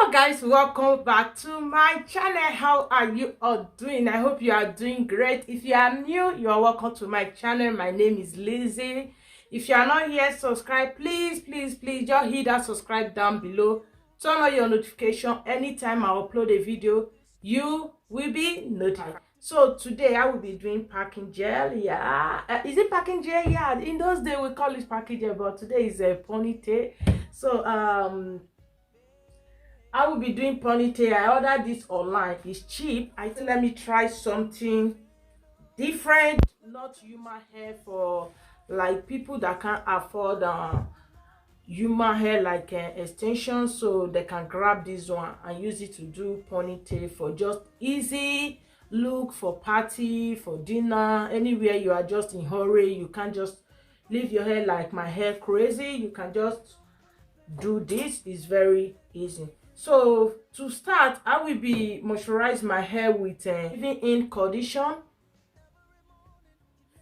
Hello guys, welcome back to my channel. How are you all doing? I hope you are doing great. If you are new, you are welcome to my channel. My name is Lizzie. If you are not yet subscribed, please just hit that subscribe down below. Turn on your notification. Anytime I upload a video, you will be notified. So today I will be doing packing gel. Yeah, is it packing gel? Yeah, in those days we call it packing gel, but today is a ponytail. So I will be doing ponytail. I ordered this online. It's cheap. I think let me try something different, not human hair for like people that can't afford human hair like extensions, so they can grab this one and use it to do ponytail for just easy look for party, for dinner, anywhere you are just in hurry. You can't just leave your hair like my hair crazy. You can just do this. It's very easy. So to start, I will be moisturize my hair with leave-in in condition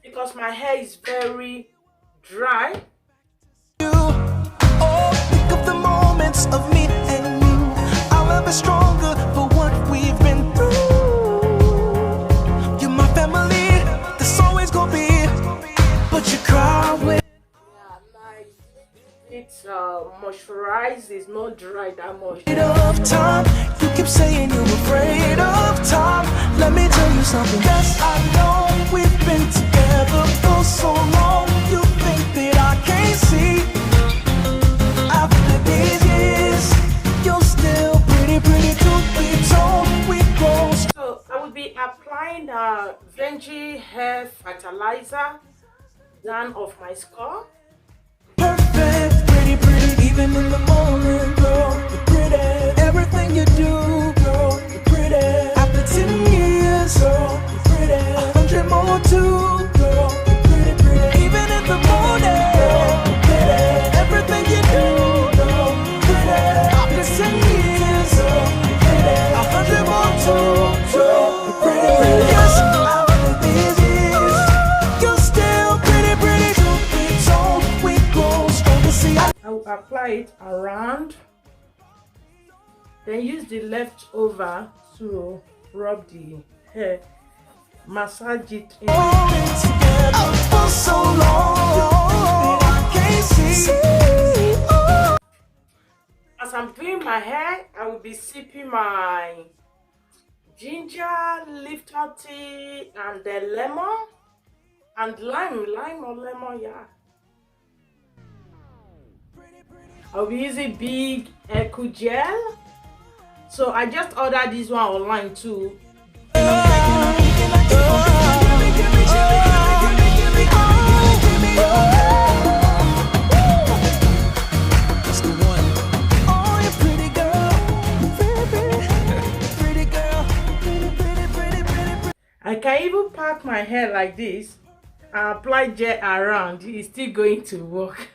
because my hair is very dry. Think of the moments of me and you. I'll ever stronger for what we've been through. You're my family, there's always gonna be, but you cry with. It's moisturized, it's not dry that much. Of time, you keep saying you're afraid of time. Let me tell you something. Yes, I know we've been together for so long. You think that I can't see. After these years, you're still pretty to be told. We grow. So I will be applying Veggie hair fertilizer down of my scalp. Perfect, pretty, even in the morning, girl, you're pretty. Everything you do, girl, you're pretty. After 10 years, girl, you're pretty. 100 more too, girl, you're pretty. Even in the morning, girl, you're pretty. Everything you do, girl, you're pretty. After 10 years, girl, you're pretty. 100 more too, girl, you're pretty. Yes, after these years, you're still pretty to be told. We grow stronger, see. I will apply it around, then use the leftover to rub the hair, massage it in. For so long, I can't see. As I'm doing my hair, I will be sipping my ginger, lifter tea, and the lemon and lime or lemon, yeah. I'll be using big eco gel. So I just ordered this one online too. I can even pack my hair like this and apply gel around. It's still going to work.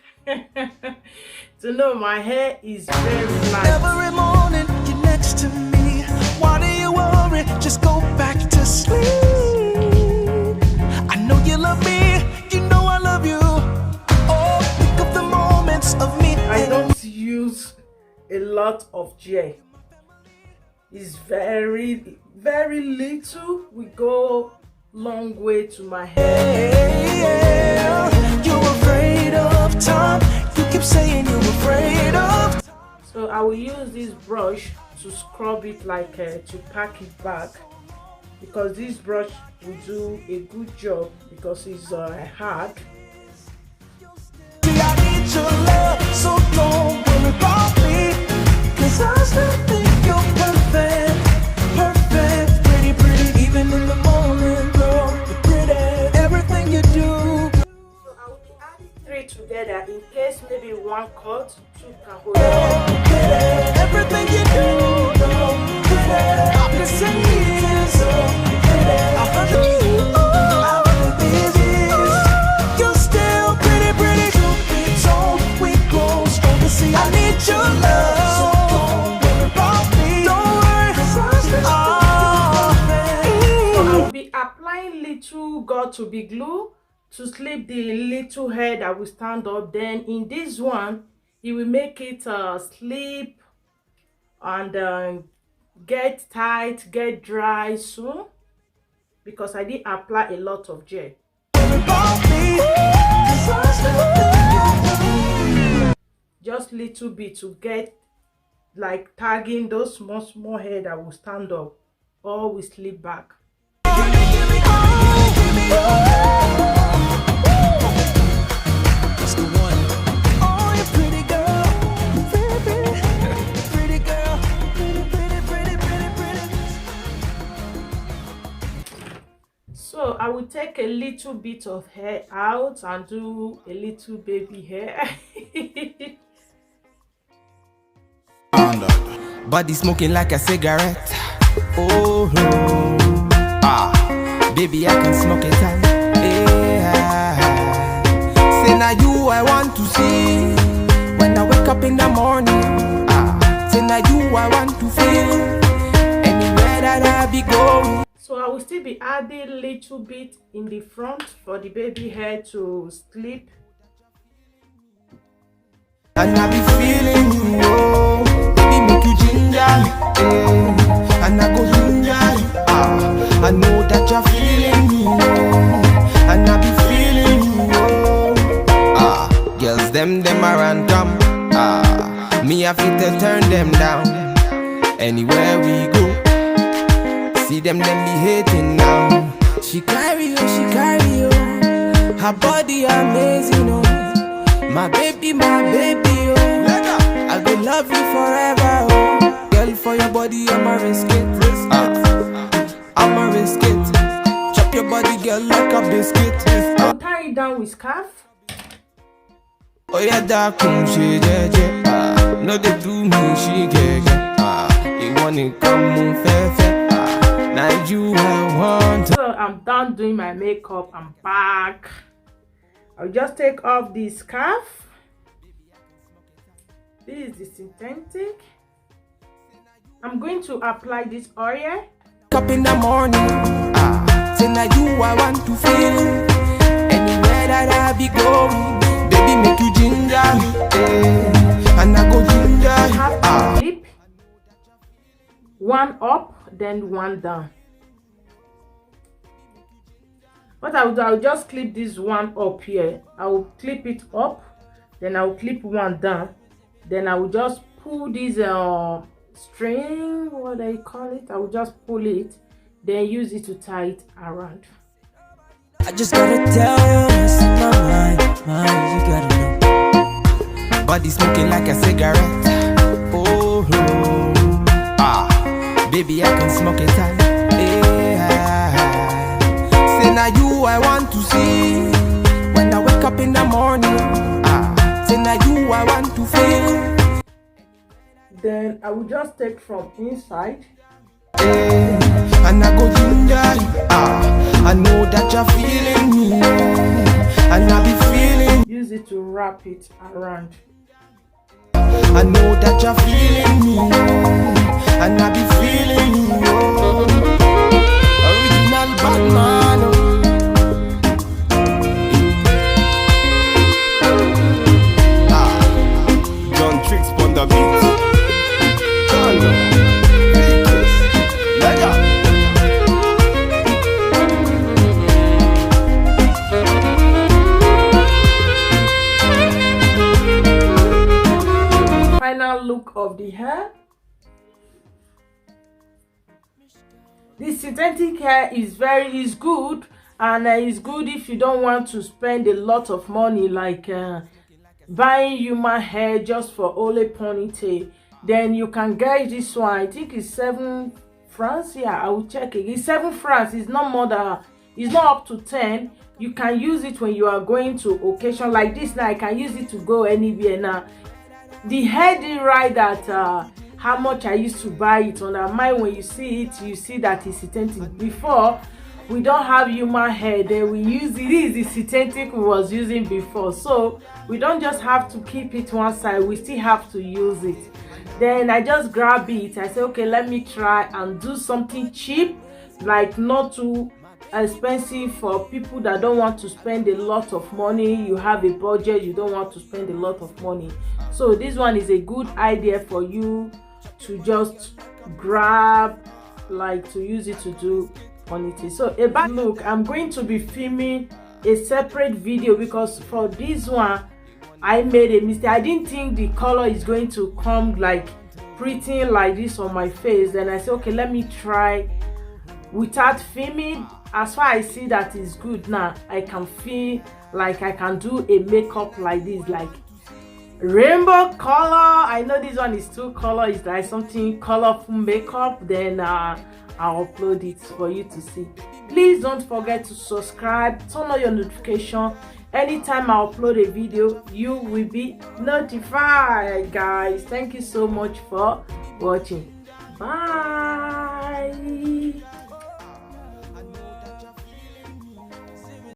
To know my hair is very light. Every morning you're next to me. Why do you worry? Just go back to sleep. I know you love me. You know I love you. Oh, think of the moments of me. I don't use a lot of gel. It's very little. We go long way to my hair. Yeah, you're afraid of time. You keep saying you're afraid of. So I will use this brush to scrub it like to pack it back, because this brush will do a good job because it's hard. I need your love, so don't worry about me, 'cause I still think you're perfect, pretty, even in the morning, girl, you're pretty. Everything you do. So I will be adding 3 together in case maybe one cut, 2 can hold it. Everything you do, girl, pretty. After 10 years, girl, pretty. After these years, you're still pretty to be told. We grow stronger, see. I need your love, so don't worry about me. Don't worry, 'cause I still So I will be applying little got to be glue to slip the little hair that will stand up. Then in this one, it will make it slip and get tight, get dry soon, because I did apply a lot of gel. Just little bit to get like tagging those small hair that will stand up or will slip back. So I will take a little bit of hair out and do a little baby hair. Body smoking like a cigarette. Oh, baby, I can smoke it out. Yeah. Say now you I want to see when I wake up in the morning. Say now you I want to feel anywhere that I be going. So I will still be adding a little bit in the front for the baby hair to slip. And I be feeling you, oh, baby make you ginger, and I go ginger, I know that you're feeling me, oh, and I be feeling you, oh, girls them are random, me I fit to turn them down, anywhere we go, see them be hating now, she carry you, her body amazing, oh. My baby, oh. I will love you forever, oh. Girl, for your body, I'm a risk it. I'm a risk it. Chop your body, girl, like a biscuit. I'll tie it down with scarf. Oh yeah, dark she no they do me, she get. You wanna come move fair. Now you I want. So I'm done doing my makeup. I'm back. I'll just take off the scarf. This is the synthetic. I'm going to apply this oil. Up in the morning, say now you I want to feel anywhere that I be going. Baby make you ginger, and I go ginger. Have to flip one up, then one down. What I will do, I'll just clip this one up here. I will clip it up, then I will clip one down, then I will just pull this string, what do you call it? I will just pull it, then use it to tie it around. I just gotta tell you, it's in my mind, you gotta know. Body smoking like a cigarette. Oh, baby, I can smoke it out. Now you I want to see when I wake up in the morning. Say now you I want to feel. Then I will just take from inside. And I go ginger. I know that you're feeling me, and I be feeling. Use it to wrap it around. I know that you're feeling me, and I be feeling you. Original Batman. Final look of the hair. This synthetic hair is good, and it's good if you don't want to spend a lot of money like buying human hair just for only ponytail. Then you can get this one. I think it's 7 francs. Yeah, I will check it. It's 7 francs. It's not more than, it's not up to 10. You can use it when you are going to occasion like this. Now I can use it to go anywhere. Now the hair didn't write that how much I used to buy it on our mind. When you see it, you see that it's synthetic. Before, we don't have human hair, then we use it. Is the synthetic we was using before, so we don't just have to keep it one side, we still have to use it. Then I just grab it. I say, okay, let me try and do something cheap, like not too expensive for people that don't want to spend a lot of money. You have a budget, you don't want to spend a lot of money. So this one is a good idea for you to just grab, like to use it to do ponytail. So about look, I'm going to be filming a separate video because for this one I made a mistake. I didn't think the color is going to come like pretty like this on my face. Then I said, okay, let me try without filming. As far as I see that is good now, I can feel like I can do a makeup like this, like rainbow color. I know this one is two color, it's like something colorful makeup. Then I'll upload it for you to see. Please don't forget to subscribe, turn on your notification. Anytime I upload a video, you will be notified, guys. Thank you so much for watching. Bye.